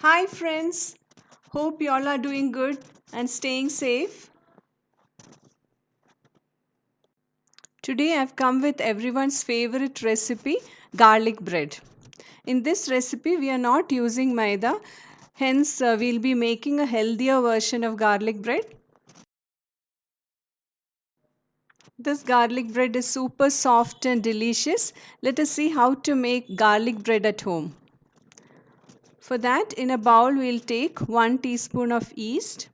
Hi friends, hope you all are doing good and staying safe. Today I've come with everyone's favorite recipe, garlic bread. In this recipe we are not using maida, hence we'll be making a healthier version of garlic bread. This garlic bread is super soft and delicious. Let us see how to make garlic bread at home. For that, in a bowl we'll take 1 teaspoon of yeast,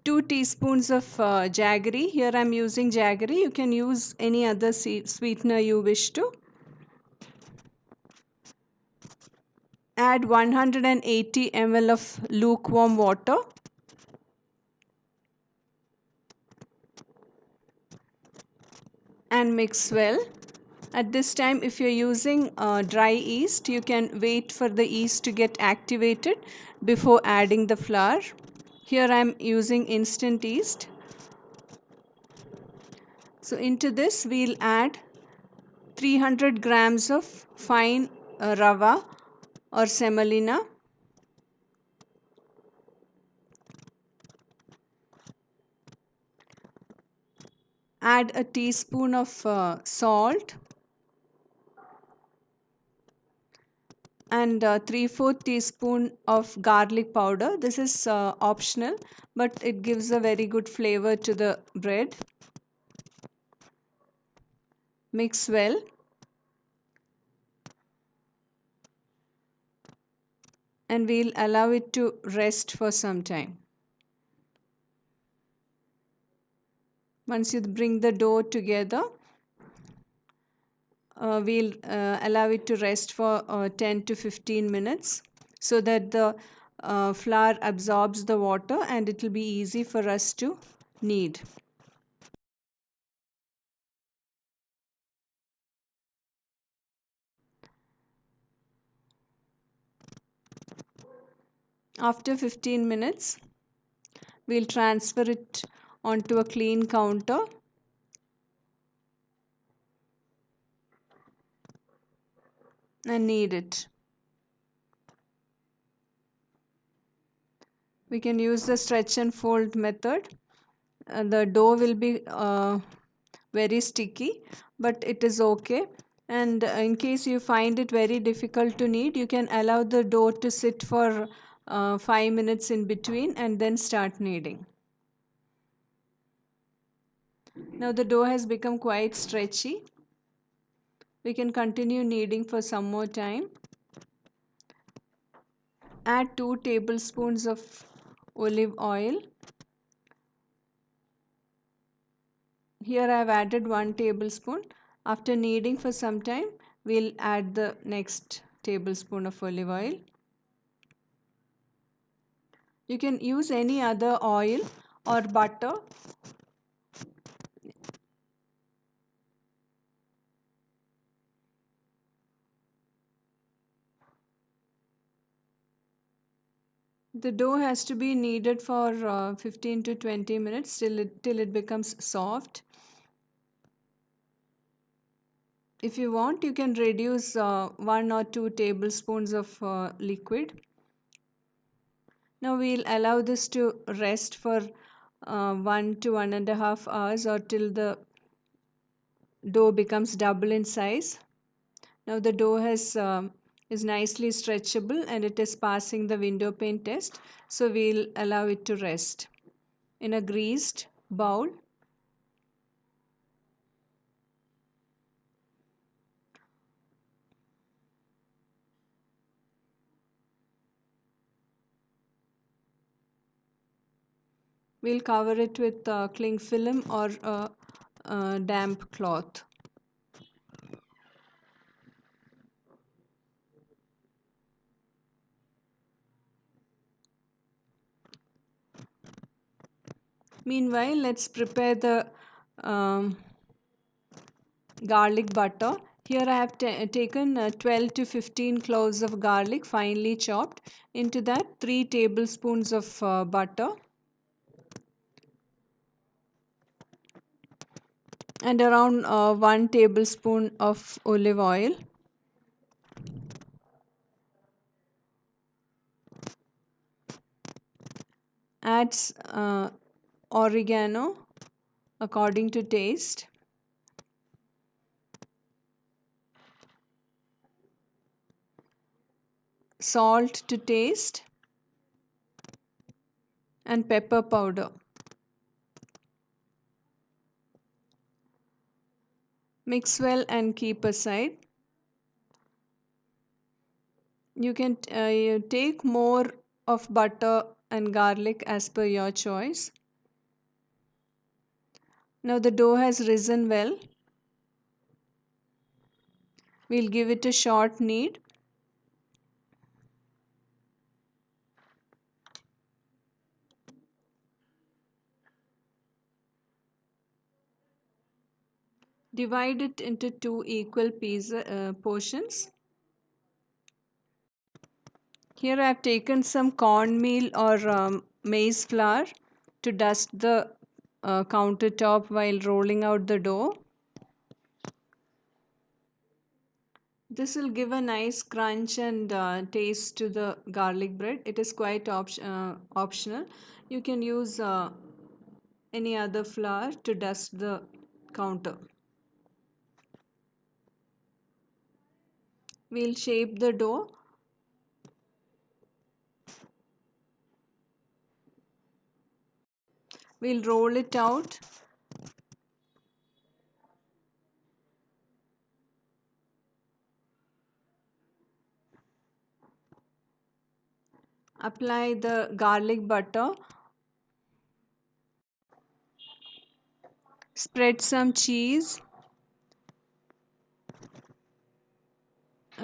2 teaspoons of jaggery. Here I'm using jaggery. You can use any other sweetener you wish to. Add 180 ml of lukewarm water. And mix well. At this time, if you're using dry yeast, you can wait for the yeast to get activated before adding the flour. Here I'm using instant yeast. So into this we'll add 300 grams of fine rava or semolina. Add a teaspoon of salt and 3/4 teaspoon of garlic powder. This is optional, but it gives a very good flavor to the bread. Mix well. And we'll allow it to rest for some time. Once you bring the dough together, we'll allow it to rest for 10 to 15 minutes so that the flour absorbs the water and it will be easy for us to knead. After 15 minutes, we'll transfer it onto a clean counter. And knead it. We can use the stretch and fold method. The dough will be very sticky, but it is okay. And in case you find it very difficult to knead, you can allow the dough to sit for 5 minutes in between and then start kneading. Now the dough has become quite stretchy. We can continue kneading for some more time. Add 2 tablespoons of olive oil. Here I have added 1 tablespoon. After kneading for some time, we'll add the next tablespoon of olive oil. You can use any other oil or butter. The dough has to be kneaded for 15 to 20 minutes till it becomes soft. If you want, you can reduce 1 or 2 tablespoons of liquid. Now we'll allow this to rest for 1 to 1.5 hours or till the dough becomes double in size. Now the dough is nicely stretchable and it is passing the window pane test. So we'll allow it to rest in a greased bowl. We'll cover it with cling film or a damp cloth. Meanwhile, let's prepare the garlic butter. Here I have taken 12 to 15 cloves of garlic finely chopped. Into that 3 tablespoons of butter and around 1 tablespoon of olive oil. Add oregano according to taste. Salt to taste. And pepper powder. Mix well and keep aside. You can you take more of butter and garlic as per your choice. Now the dough has risen well. We'll give it a short knead. Divide it into two equal portions. Here I have taken some cornmeal or maize flour to dust the countertop while rolling out the dough. This will give a nice crunch and taste to the garlic bread. It is quite optional. You can use any other flour to dust the counter. We'll shape the dough. We'll roll it out. Apply the garlic butter. Spread some cheese.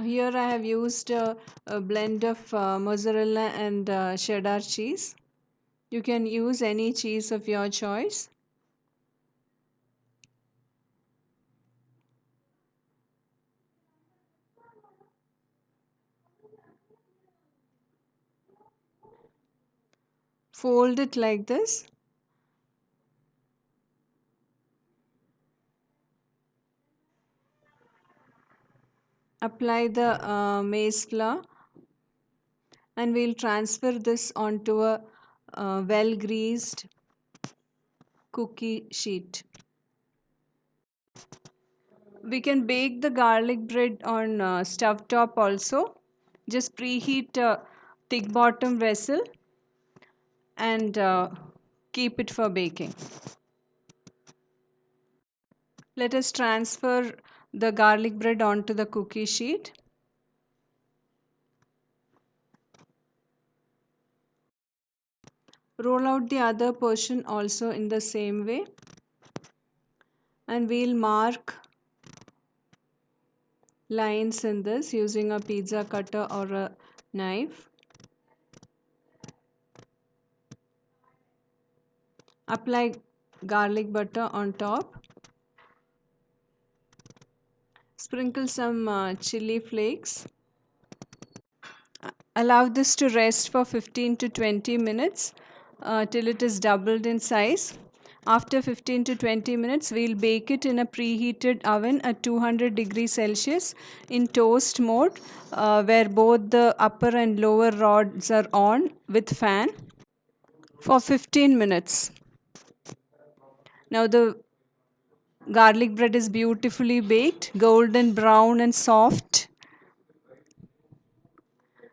Here I have used a blend of mozzarella and cheddar cheese. You can use any cheese of your choice. Fold it like this. Apply the maize flour and we'll transfer this onto a well greased cookie sheet. We can bake the garlic bread on stove top also. Just preheat a thick bottom vessel and keep it for baking. Let us transfer the garlic bread onto the cookie sheet. Roll out the other portion also in the same way. And we'll mark lines in this using a pizza cutter or a knife. Apply garlic butter on top. Sprinkle some chili flakes. Allow this to rest for 15 to 20 minutes till it is doubled in size. After 15 to 20 minutes, we'll bake it in a preheated oven at 200 degrees Celsius in toast mode where both the upper and lower rods are on with fan for 15 minutes. Now the garlic bread is beautifully baked, golden brown and soft.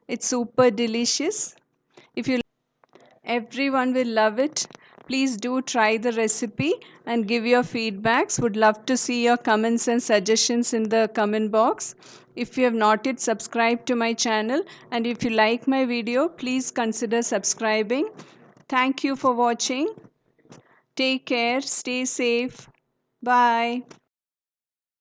It's super delicious. If you Everyone will love it. Please do try the recipe and give your feedbacks. Would love to see your comments and suggestions in the comment box. If you have not yet subscribed to my channel and if you like my video, please consider subscribing. Thank you for watching. Take care. Stay safe. Bye.